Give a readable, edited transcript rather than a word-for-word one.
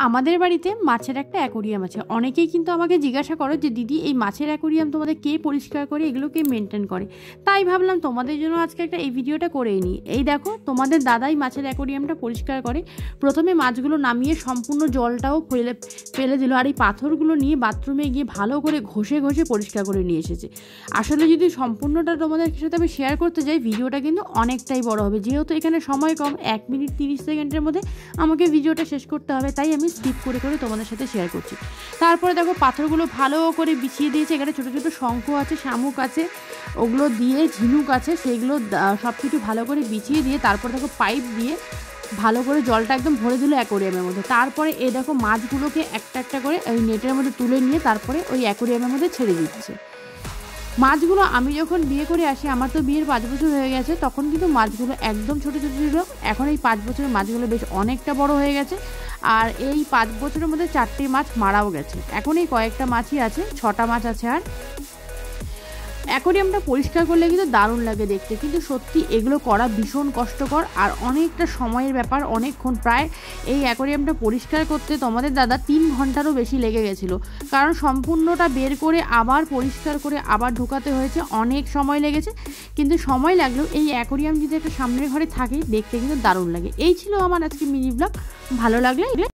আমাদের বাড়িতে মাছের একটা অ্যাকোরিয়াম আছে। অনেকেই কিন্তু আমাকে জিজ্ঞাসা করো যে দিদি এই মাছের অ্যাকোরিয়াম তোমাদের কে পরিষ্কার করে, এগুলো কে মেনটেন করে। তাই ভাবলাম তোমাদের জন্য আজকে একটা এই ভিডিওটা করেই নিই। এই দেখো তোমাদের দাদাই মাছের অ্যাকোরিয়ামটা পরিষ্কার করে। প্রথমে মাছগুলো নামিয়ে সম্পূর্ণ জলটাও ফেলে দিল, আর এই পাথরগুলো নিয়ে বাথরুমে গিয়ে ভালো করে ঘষে ঘষে পরিষ্কার করে নিয়ে এসেছে। আসলে যদি সম্পূর্ণটা তোমাদের সাথে আমি শেয়ার করতে যাই ভিডিওটা কিন্তু অনেকটাই বড় হবে, যেহেতু এখানে সময় কম, 1 মিনিট 30 সেকেন্ডের মধ্যে আমাকে ভিডিওটা শেষ করতে হবে, তাই আমি স্কিপ করে করে তোমাদের সাথে শেয়ার করছি। তারপরে দেখো পাথরগুলো ভালো করে বিছিয়ে দিয়েছে। এখানে ছোটো ছোটো শঙ্খ আছে, শামুক আছে, ওগুলো দিয়ে ঝিনুক আছে, সেগুলো সব কিছু ভালো করে বিছিয়ে দিয়ে তারপরে দেখো পাইপ দিয়ে ভালো করে জলটা একদম ভরে দিল অ্যাকোরিয়ামের মধ্যে। তারপরে এই দেখো মাছগুলোকে একটা একটা করে ওই নেটের মধ্যে তুলে নিয়ে তারপরে ওই অ্যাকোরিয়ামের মধ্যে ছেড়ে দিচ্ছে। মাছগুলো আমি যখন বিয়ে করে আসি, আমার তো বিয়ের 5 বছর হয়ে গেছে, তখন কিন্তু মাছগুলো একদম ছোটো ছোটো ছিল। এখন এই 5 বছরের মাছগুলো বেশ অনেকটা বড় হয়ে গেছে, আর এই 5 বছরের মধ্যে 4টে মাছ মারাও গেছে। এখন এই কয়েকটা মাছই আছে, 6টা মাছ আছে। আর অ্যাকোরিয়ামটা পরিষ্কার করলে কিন্তু দারুণ লাগে দেখতে, কিন্তু সত্যি এগুলো করা ভীষণ কষ্টকর আর অনেকটা সময়ের ব্যাপার। অনেকক্ষণ, প্রায় এই অ্যাকোরিয়ামটা পরিষ্কার করতে তোমাদের দাদা 3 ঘন্টারও বেশি লেগে গেছিলো, কারণ সম্পূর্ণটা বের করে আবার পরিষ্কার করে আবার ঢোকাতে হয়েছে, অনেক সময় লেগেছে। কিন্তু সময় লাগলেও এই অ্যাকোরিয়াম যদি একটা সামনের ঘরে থাকে দেখতে কিন্তু দারুণ লাগে। এই ছিল আমার আজকে মিনি ব্লগ। ভালো লাগলে